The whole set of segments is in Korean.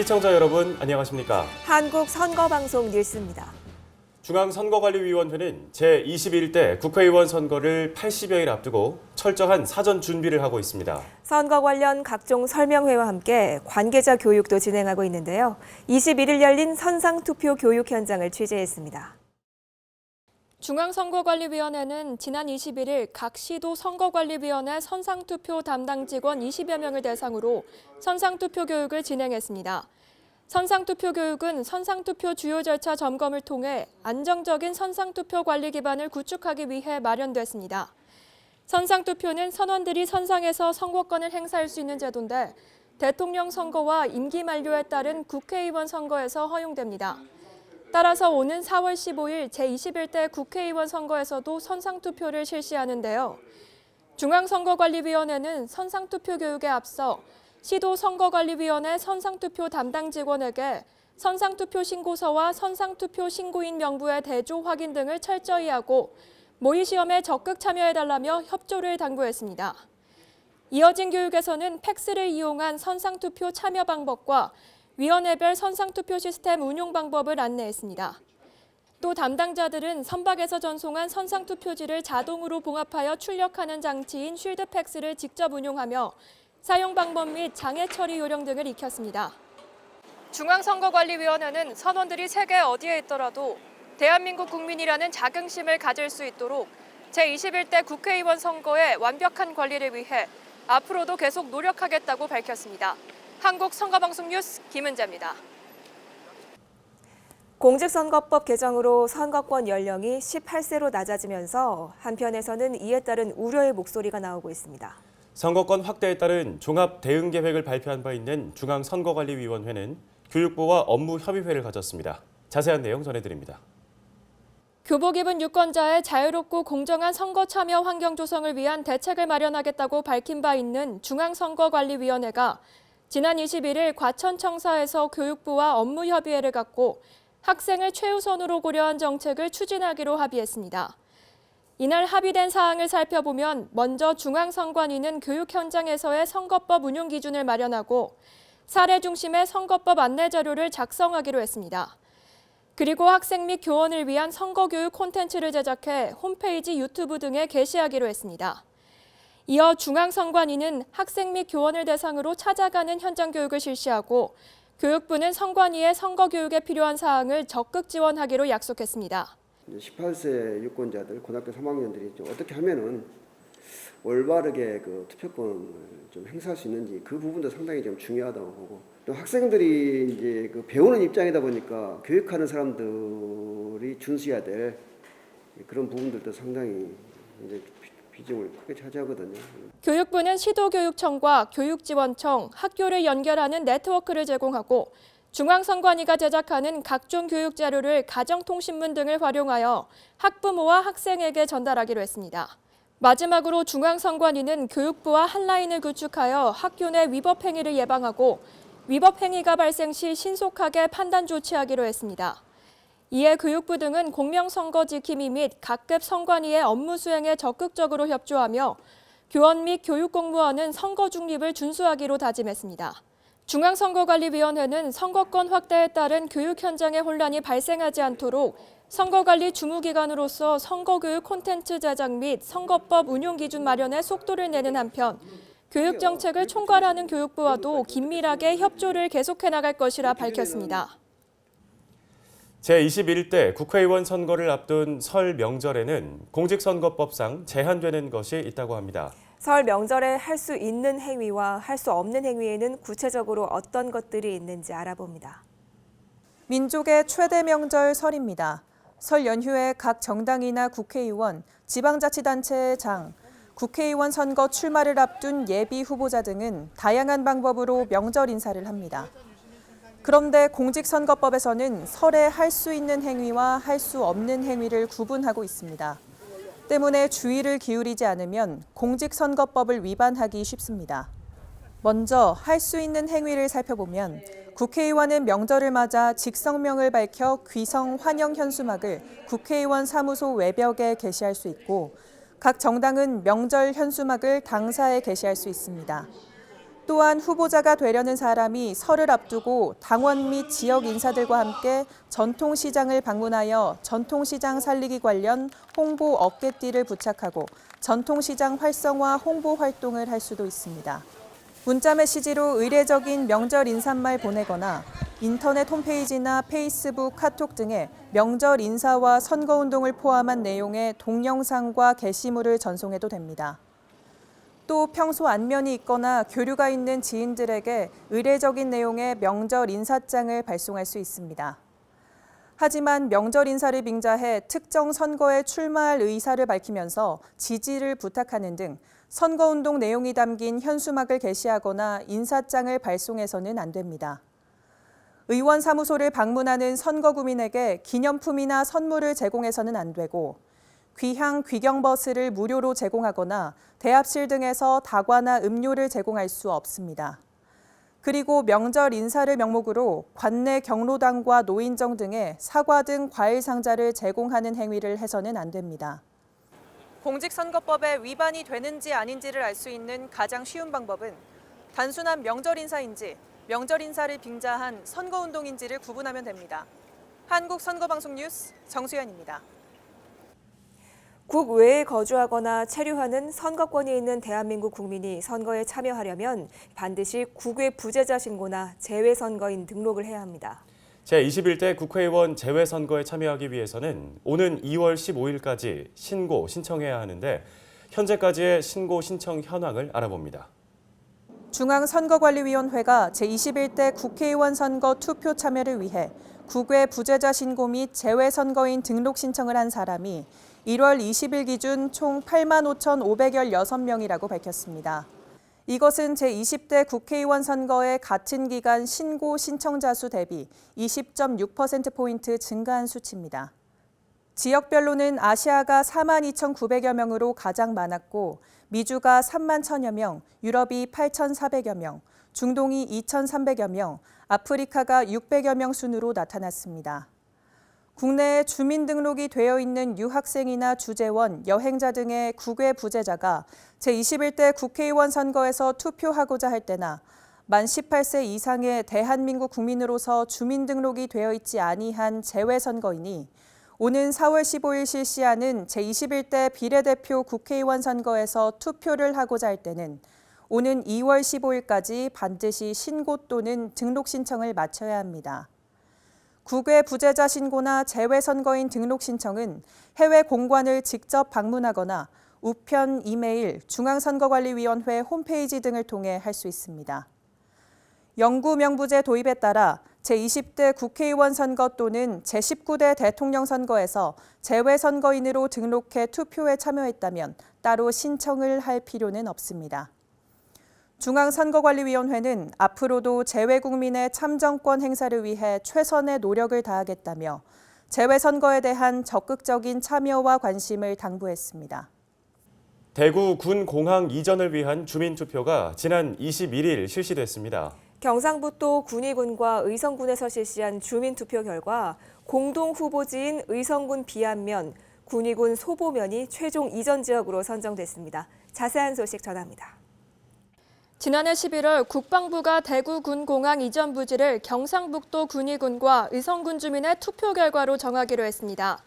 시청자 여러분 안녕하십니까? 한국선거방송 뉴스입니다. 중앙선거관리위원회는 제21대 국회의원 선거를 80여일 앞두고 철저한 사전 준비를 하고 있습니다. 선거 관련 각종 설명회와 함께 관계자 교육도 진행하고 있는데요. 21일 열린 선상투표 교육 현장을 취재했습니다. 중앙선거관리위원회는 지난 21일 각 시도 선거관리위원회 선상투표 담당 직원 20여 명을 대상으로 선상투표 교육을 진행했습니다. 선상투표 교육은 선상투표 주요 절차 점검을 통해 안정적인 선상투표 관리 기반을 구축하기 위해 마련됐습니다. 선상투표는 선원들이 선상에서 선거권을 행사할 수 있는 제도인데 대통령 선거와 임기 만료에 따른 국회의원 선거에서 허용됩니다. 따라서 오는 4월 15일 제21대 국회의원 선거에서도 선상투표를 실시하는데요. 중앙선거관리위원회는 선상투표 교육에 앞서 시도선거관리위원회 선상투표 담당 직원에게 선상투표 신고서와 선상투표 신고인 명부의 대조 확인 등을 철저히 하고 모의시험에 적극 참여해달라며 협조를 당부했습니다. 이어진 교육에서는 팩스를 이용한 선상투표 참여 방법과 위원회별 선상투표 시스템 운용 방법을 안내했습니다. 또 담당자들은 선박에서 전송한 선상투표지를 자동으로 봉합하여 출력하는 장치인 쉴드팩스를 직접 운용하며 사용 방법 및 장애 처리 요령 등을 익혔습니다. 중앙선거관리위원회는 선원들이 세계 어디에 있더라도 대한민국 국민이라는 자긍심을 가질 수 있도록 제21대 국회의원 선거의 완벽한 관리를 위해 앞으로도 계속 노력하겠다고 밝혔습니다. 한국선거방송 뉴스 김은자입니다. 공직선거법 개정으로 선거권 연령이 18세로 낮아지면서 한편에서는 이에 따른 우려의 목소리가 나오고 있습니다. 선거권 확대에 따른 종합 대응 계획을 발표한 바 있는 중앙선거관리위원회는 교육부와 업무 협의회를 가졌습니다. 자세한 내용 전해드립니다. 교복 입은 유권자의 자유롭고 공정한 선거 참여 환경 조성을 위한 대책을 마련하겠다고 밝힌 바 있는 중앙선거관리위원회가 지난 21일 과천청사에서 교육부와 업무 협의회를 갖고 학생을 최우선으로 고려한 정책을 추진하기로 합의했습니다. 이날 합의된 사항을 살펴보면 먼저 중앙선관위는 교육 현장에서의 선거법 운용 기준을 마련하고 사례 중심의 선거법 안내 자료를 작성하기로 했습니다. 그리고 학생 및 교원을 위한 선거교육 콘텐츠를 제작해 홈페이지, 유튜브 등에 게시하기로 했습니다. 이어 중앙선관위는 학생 및 교원을 대상으로 찾아가는 현장 교육을 실시하고 교육부는 선관위의 선거교육에 필요한 사항을 적극 지원하기로 약속했습니다. 18세 유권자들, 고등학교 3학년들이 어떻게 하면은 올바르게 그 투표권을 좀 행사할 수 있는지 그 부분도 상당히 좀 중요하다고 보고, 또 학생들이 이제 그 배우는 입장이다 보니까 교육하는 사람들이 준수해야 될 그런 부분들도 상당히 이제 비중을 크게 차지하거든요. 교육부는 시도교육청과 교육지원청, 학교를 연결하는 네트워크를 제공하고 중앙선관위가 제작하는 각종 교육 자료를 가정통신문 등을 활용하여 학부모와 학생에게 전달하기로 했습니다. 마지막으로 중앙선관위는 교육부와 한라인을 구축하여 학교 내 위법 행위를 예방하고 위법 행위가 발생 시 신속하게 판단 조치하기로 했습니다. 이에 교육부 등은 공명선거 지킴이 및 각급 선관위의 업무 수행에 적극적으로 협조하며 교원 및 교육공무원은 선거 중립을 준수하기로 다짐했습니다. 중앙선거관리위원회는 선거권 확대에 따른 교육 현장의 혼란이 발생하지 않도록 선거관리 주무기관으로서 선거교육 콘텐츠 제작 및 선거법 운용 기준 마련에 속도를 내는 한편 교육정책을 총괄하는 교육부와도 긴밀하게 협조를 계속해 나갈 것이라 밝혔습니다. 제21대 국회의원 선거를 앞둔 설 명절에는 공직선거법상 제한되는 것이 있다고 합니다. 설 명절에 할 수 있는 행위와 할 수 없는 행위에는 구체적으로 어떤 것들이 있는지 알아봅니다. 민족의 최대 명절 설입니다. 설 연휴에 각 정당이나 국회의원, 지방자치단체의 장, 국회의원 선거 출마를 앞둔 예비 후보자 등은 다양한 방법으로 명절 인사를 합니다. 그런데 공직선거법에서는 설에 할 수 있는 행위와 할 수 없는 행위를 구분하고 있습니다. 때문에 주의를 기울이지 않으면 공직선거법을 위반하기 쉽습니다. 먼저 할 수 있는 행위를 살펴보면 국회의원은 명절을 맞아 직성명을 밝혀 귀성 환영 현수막을 국회의원 사무소 외벽에 게시할 수 있고 각 정당은 명절 현수막을 당사에 게시할 수 있습니다. 또한 후보자가 되려는 사람이 설을 앞두고 당원 및 지역 인사들과 함께 전통시장을 방문하여 전통시장 살리기 관련 홍보 어깨띠를 부착하고 전통시장 활성화 홍보 활동을 할 수도 있습니다. 문자 메시지로 의례적인 명절 인사말 보내거나 인터넷 홈페이지나 페이스북, 카톡 등에 명절 인사와 선거운동을 포함한 내용의 동영상과 게시물을 전송해도 됩니다. 또 평소 안면이 있거나 교류가 있는 지인들에게 의례적인 내용의 명절 인사장을 발송할 수 있습니다. 하지만 명절 인사를 빙자해 특정 선거에 출마할 의사를 밝히면서 지지를 부탁하는 등 선거운동 내용이 담긴 현수막을 게시하거나 인사장을 발송해서는 안 됩니다. 의원 사무소를 방문하는 선거구민에게 기념품이나 선물을 제공해서는 안 되고 귀향 귀경버스를 무료로 제공하거나 대합실 등에서 다과나 음료를 제공할 수 없습니다. 그리고 명절 인사를 명목으로 관내 경로당과 노인정 등에 사과 등 과일 상자를 제공하는 행위를 해서는 안 됩니다. 공직선거법에 위반이 되는지 아닌지를 알 수 있는 가장 쉬운 방법은 단순한 명절 인사인지 명절 인사를 빙자한 선거운동인지를 구분하면 됩니다. 한국선거방송 뉴스 정수연입니다. 국외에 거주하거나 체류하는 선거권이 있는 대한민국 국민이 선거에 참여하려면 반드시 국외 부재자 신고나 재외선거인 등록을 해야 합니다. 제21대 국회의원 재외선거에 참여하기 위해서는 오는 2월 15일까지 신고 신청해야 하는데 현재까지의 신고 신청 현황을 알아봅니다. 중앙선거관리위원회가 제21대 국회의원 선거 투표 참여를 위해 국외 부재자 신고 및 재외선거인 등록 신청을 한 사람이 1월 20일 기준 총 85,516명이라고 밝혔습니다. 이것은 제20대 국회의원 선거의 같은 기간 신고 신청자 수 대비 20.6%포인트 증가한 수치입니다. 지역별로는 아시아가 42,900여 명으로 가장 많았고 미주가 3만 1,000여 명, 유럽이 8,400여 명, 중동이 2,300여 명, 아프리카가 600여 명 순으로 나타났습니다. 국내에 주민등록이 되어 있는 유학생이나 주재원, 여행자 등의 국외 부재자가 제21대 국회의원 선거에서 투표하고자 할 때나 만 18세 이상의 대한민국 국민으로서 주민등록이 되어 있지 아니한 재외선거인이 오는 4월 15일 실시하는 제21대 비례대표 국회의원 선거에서 투표를 하고자 할 때는 오는 2월 15일까지 반드시 신고 또는 등록 신청을 마쳐야 합니다. 국외 부재자 신고나 재외선거인 등록 신청은 해외 공관을 직접 방문하거나 우편, 이메일, 중앙선거관리위원회 홈페이지 등을 통해 할 수 있습니다. 영구명부제 도입에 따라 제20대 국회의원 선거 또는 제19대 대통령 선거에서 재외선거인으로 등록해 투표에 참여했다면 따로 신청을 할 필요는 없습니다. 중앙선거관리위원회는 앞으로도 재외국민의 참정권 행사를 위해 최선의 노력을 다하겠다며 재외선거에 대한 적극적인 참여와 관심을 당부했습니다. 대구 군 공항 이전을 위한 주민투표가 지난 21일 실시됐습니다. 경상북도 군위군과 의성군에서 실시한 주민투표 결과 공동 후보지인 의성군 비안면, 군위군 소보면이 최종 이전 지역으로 선정됐습니다. 자세한 소식 전합니다. 지난해 11월 국방부가 대구 군 공항 이전 부지를 경상북도 군위군과 의성군 주민의 투표 결과로 정하기로 했습니다.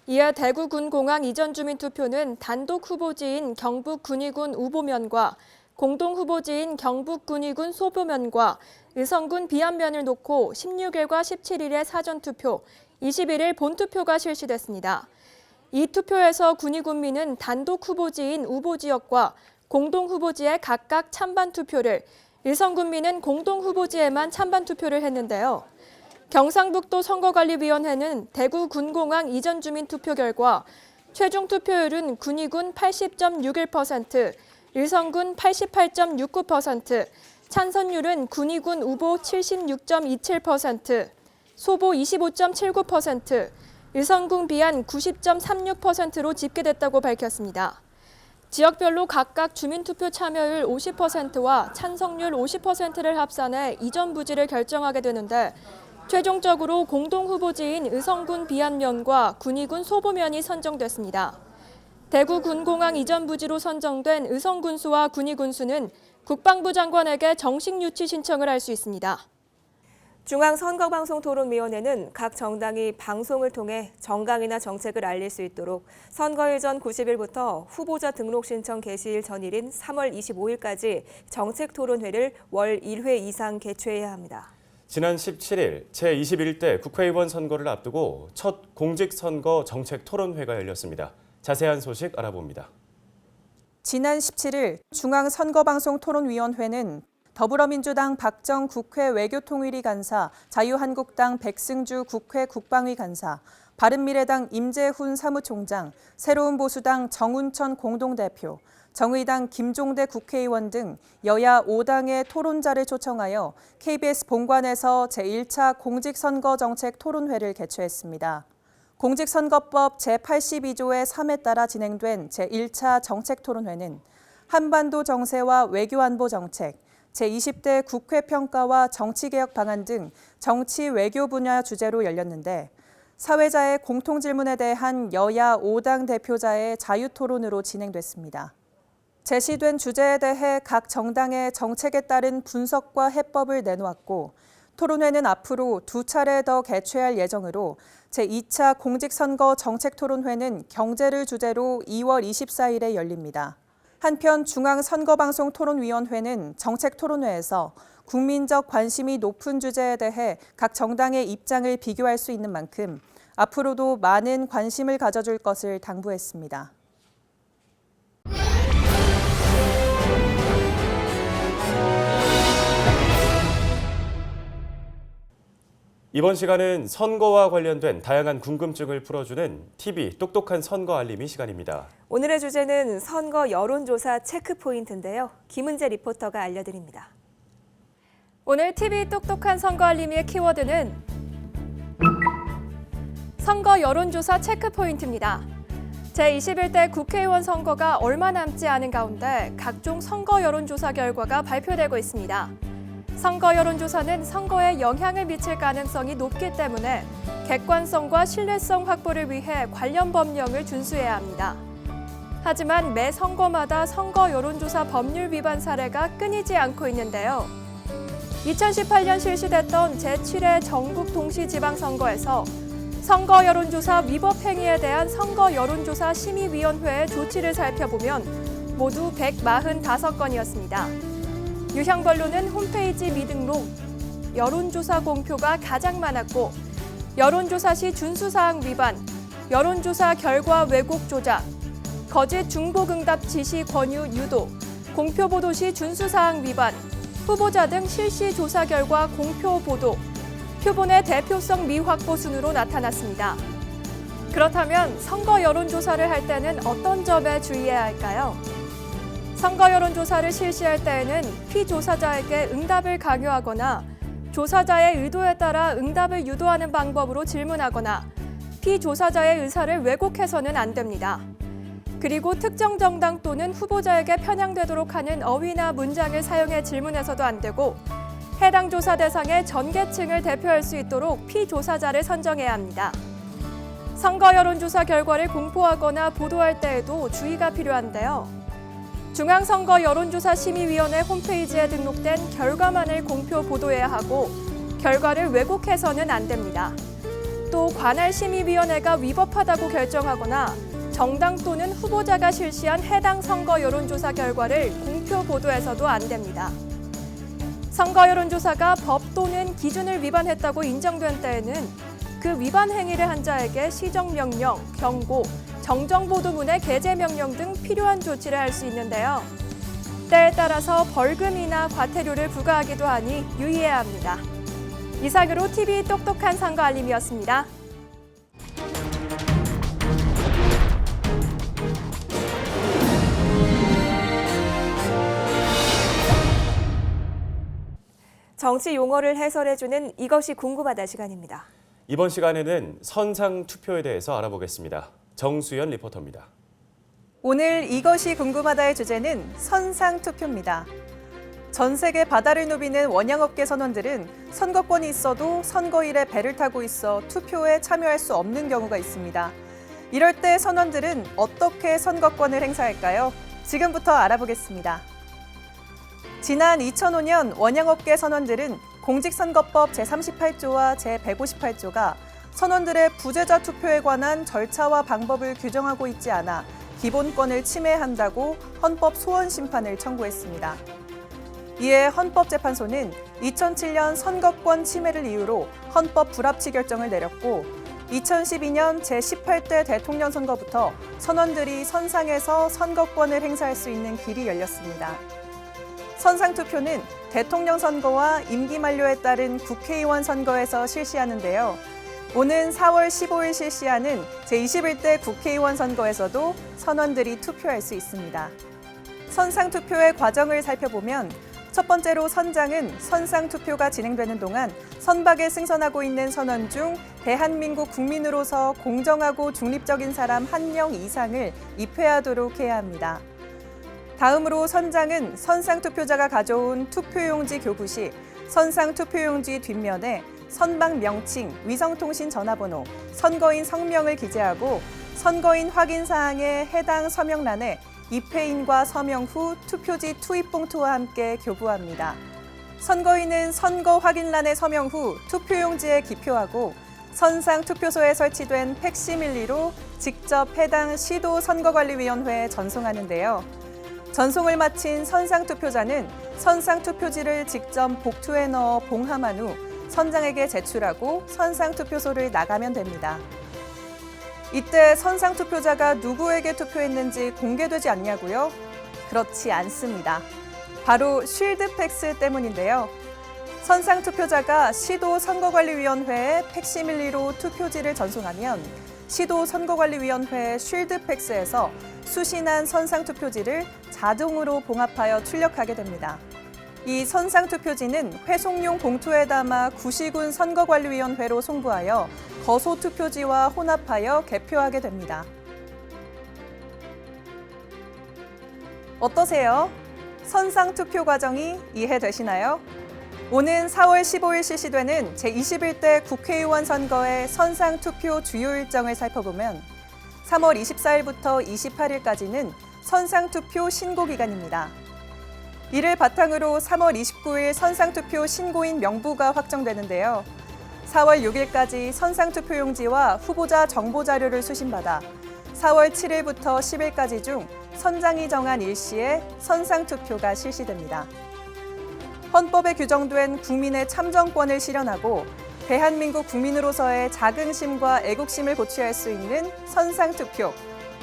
이에 대구 군 공항 이전 주민 투표는 단독 후보지인 경북 군위군 우보면과 공동 후보지인 경북 군위군 소보면과 의성군 비안면을 놓고 16일과 17일에 사전 투표, 21일 본투표가 실시됐습니다. 이 투표에서 군위군민은 단독 후보지인 우보 지역과 공동 후보지에 각각 찬반 투표를, 의성군민은 공동 후보지에만 찬반 투표를 했는데요. 경상북도 선거관리위원회는 대구 군공항 이전 주민 투표 결과 최종 투표율은 군위군 80.61%, 의성군 88.69%, 찬선율은 군위군 우보 76.27%, 소보 25.79%, 의성군 비안 90.36%로 집계됐다고 밝혔습니다. 지역별로 각각 주민투표 참여율 50%와 찬성률 50%를 합산해 이전 부지를 결정하게 되는데 최종적으로 공동 후보지인 의성군 비안면과 군위군 소보면이 선정됐습니다. 대구 군공항 이전 부지로 선정된 의성군수와 군위군수는 국방부 장관에게 정식 유치 신청을 할 수 있습니다. 중앙선거방송토론위원회는 각 정당이 방송을 통해 정강이나 정책을 알릴 수 있도록 선거일 전 90일부터 후보자 등록 신청 개시일 전일인 3월 25일까지 정책토론회를 월 1회 이상 개최해야 합니다. 지난 17일 제21대 국회의원 선거를 앞두고 첫 공직선거 정책토론회가 열렸습니다. 자세한 소식 알아봅니다. 지난 17일 중앙선거방송토론위원회는 더불어민주당 박정 국회 외교통일위 간사, 자유한국당 백승주 국회 국방위 간사, 바른미래당 임재훈 사무총장, 새로운보수당 정운천 공동대표, 정의당 김종대 국회의원 등 여야 5당의 토론자를 초청하여 KBS 본관에서 제1차 공직선거 정책 토론회를 개최했습니다. 공직선거법 제82조의 3에 따라 진행된 제1차 정책토론회는 한반도 정세와 외교안보 정책, 제20대 국회 평가와 정치개혁 방안 등 정치 외교 분야 주제로 열렸는데 사회자의 공통질문에 대한 여야 5당 대표자의 자유토론으로 진행됐습니다. 제시된 주제에 대해 각 정당의 정책에 따른 분석과 해법을 내놓았고 토론회는 앞으로 2차례 더 개최할 예정으로 제2차 공직선거 정책토론회는 경제를 주제로 2월 24일에 열립니다. 한편 중앙선거방송토론위원회는 정책토론회에서 국민적 관심이 높은 주제에 대해 각 정당의 입장을 비교할 수 있는 만큼 앞으로도 많은 관심을 가져줄 것을 당부했습니다. 이번 시간은 선거와 관련된 다양한 궁금증을 풀어주는 TV 똑똑한 선거 알림이 시간입니다. 오늘의 주제는 선거 여론조사 체크포인트인데요. 김은재 리포터가 알려드립니다. 오늘 TV 똑똑한 선거 알림이의 키워드는 선거 여론조사 체크포인트입니다. 제21대 국회의원 선거가 얼마 남지 않은 가운데 각종 선거 여론조사 결과가 발표되고 있습니다. 선거 여론조사는 선거에 영향을 미칠 가능성이 높기 때문에 객관성과 신뢰성 확보를 위해 관련 법령을 준수해야 합니다. 하지만 매 선거마다 선거 여론조사 법률 위반 사례가 끊이지 않고 있는데요. 2018년 실시됐던 제7회 전국 동시지방선거에서 선거 여론조사 위법 행위에 대한 선거 여론조사 심의위원회의 조치를 살펴보면 모두 145건이었습니다. 유형별로는 홈페이지 미등록, 여론조사 공표가 가장 많았고 여론조사 시 준수사항 위반, 여론조사 결과 왜곡 조작, 거짓 중복응답 지시 권유 유도, 공표 보도 시 준수사항 위반, 후보자 등 실시 조사 결과 공표 보도, 표본의 대표성 미확보 순으로 나타났습니다. 그렇다면 선거 여론조사를 할 때는 어떤 점에 주의해야 할까요? 선거 여론조사를 실시할 때에는 피조사자에게 응답을 강요하거나 조사자의 의도에 따라 응답을 유도하는 방법으로 질문하거나 피조사자의 의사를 왜곡해서는 안 됩니다. 그리고 특정 정당 또는 후보자에게 편향되도록 하는 어휘나 문장을 사용해 질문해서도 안 되고 해당 조사 대상의 전 계층을 대표할 수 있도록 피조사자를 선정해야 합니다. 선거 여론조사 결과를 공포하거나 보도할 때에도 주의가 필요한데요. 중앙선거 여론조사 심의위원회 홈페이지에 등록된 결과만을 공표 보도해야 하고 결과를 왜곡해서는 안 됩니다. 또 관할 심의위원회가 위법하다고 결정하거나 정당 또는 후보자가 실시한 해당 선거 여론조사 결과를 공표 보도해서도 안 됩니다. 선거 여론조사가 법 또는 기준을 위반했다고 인정된 때에는 그 위반 행위를 한 자에게 시정명령, 경고, 정정보도문의 게재 명령 등 필요한 조치를 할 수 있는데요. 때에 따라서 벌금이나 과태료를 부과하기도 하니 유의해야 합니다. 이상으로 TV 똑똑한 선거 알림이었습니다. 정치 용어를 해설해주는 이것이 궁금하다 시간입니다. 이번 시간에는 선상 투표에 대해서 알아보겠습니다. 정수연 리포터입니다. 오늘 이것이 궁금하다의 주제는 선상 투표입니다. 전 세계 바다를 누비는 원양업계 선원들은 선거권이 있어도 선거일에 배를 타고 있어 투표에 참여할 수 없는 경우가 있습니다. 이럴 때 선원들은 어떻게 선거권을 행사할까요? 지금부터 알아보겠습니다. 지난 2005년 원양업계 선원들은 공직선거법 제38조와 제158조가 선원들의 부재자 투표에 관한 절차와 방법을 규정하고 있지 않아 기본권을 침해한다고 헌법 소원 심판을 청구했습니다. 이에 헌법재판소는 2007년 선거권 침해를 이유로 헌법 불합치 결정을 내렸고 2012년 제18대 대통령 선거부터 선원들이 선상에서 선거권을 행사할 수 있는 길이 열렸습니다. 선상투표는 대통령 선거와 임기 만료에 따른 국회의원 선거에서 실시하는데요. 오는 4월 15일 실시하는 제21대 국회의원 선거에서도 선원들이 투표할 수 있습니다. 선상투표의 과정을 살펴보면 첫 번째로 선장은 선상투표가 진행되는 동안 선박에 승선하고 있는 선원 중 대한민국 국민으로서 공정하고 중립적인 사람 1명 이상을 입회하도록 해야 합니다. 다음으로 선장은 선상투표자가 가져온 투표용지 교부 시 선상투표용지 뒷면에 선박 명칭, 위성통신 전화번호, 선거인 성명을 기재하고 선거인 확인 사항에 해당 서명란에 입회인과 서명 후 투표지 투입봉투와 함께 교부합니다. 선거인은 선거 확인란에 서명 후 투표용지에 기표하고 선상 투표소에 설치된 팩시밀리로 직접 해당 시도 선거관리위원회에 전송하는데요. 전송을 마친 선상 투표자는 선상 투표지를 직접 복투에 넣어 봉함한 후 선장에게 제출하고 선상 투표소를 나가면 됩니다. 이때 선상 투표자가 누구에게 투표했는지 공개되지 않냐고요? 그렇지 않습니다. 바로 쉴드팩스 때문인데요. 선상 투표자가 시도 선거관리위원회에 팩시밀리로 투표지를 전송하면 시도 선거관리위원회 쉴드팩스에서 수신한 선상 투표지를 자동으로 봉합하여 출력하게 됩니다. 이 선상 투표지는 회송용 봉투에 담아 구시군 선거관리위원회로 송부하여 거소 투표지와 혼합하여 개표하게 됩니다. 어떠세요? 선상 투표 과정이 이해되시나요? 오는 4월 15일 실시되는 제21대 국회의원 선거의 선상 투표 주요 일정을 살펴보면 3월 24일부터 28일까지는 선상 투표 신고 기간입니다. 이를 바탕으로 3월 29일 선상투표 신고인 명부가 확정되는데요. 4월 6일까지 선상투표용지와 후보자 정보자료를 수신받아 4월 7일부터 10일까지 중 선장이 정한 일시에 선상투표가 실시됩니다. 헌법에 규정된 국민의 참정권을 실현하고 대한민국 국민으로서의 자긍심과 애국심을 고취할 수 있는 선상투표,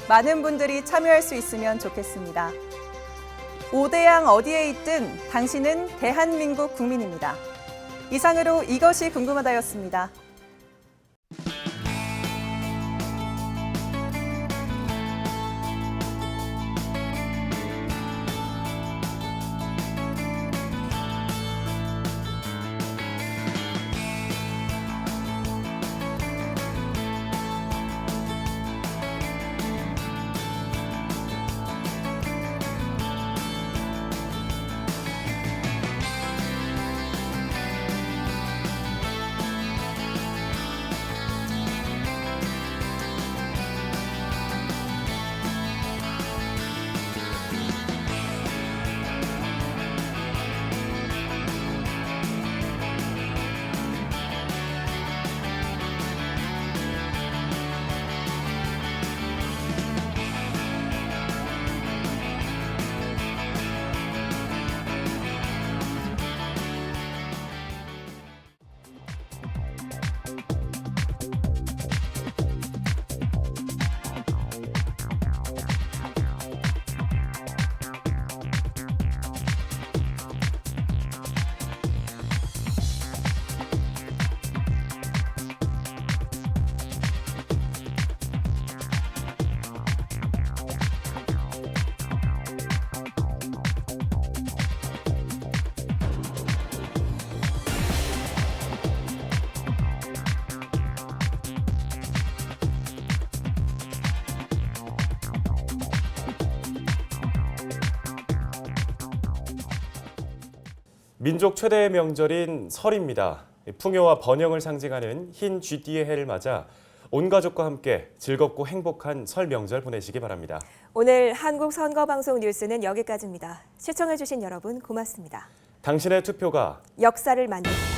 많은 분들이 참여할 수 있으면 좋겠습니다. 5대양 어디에 있든 당신은 대한민국 국민입니다. 이상으로 이것이 궁금하다였습니다. 민족 최대의 명절인 설입니다. 풍요와 번영을 상징하는 흰 쥐띠의 해를 맞아 온 가족과 함께 즐겁고 행복한 설 명절 보내시기 바랍니다. 오늘 한국선거방송 뉴스는 여기까지입니다. 시청해주신 여러분 고맙습니다. 당신의 투표가 역사를 만듭니다.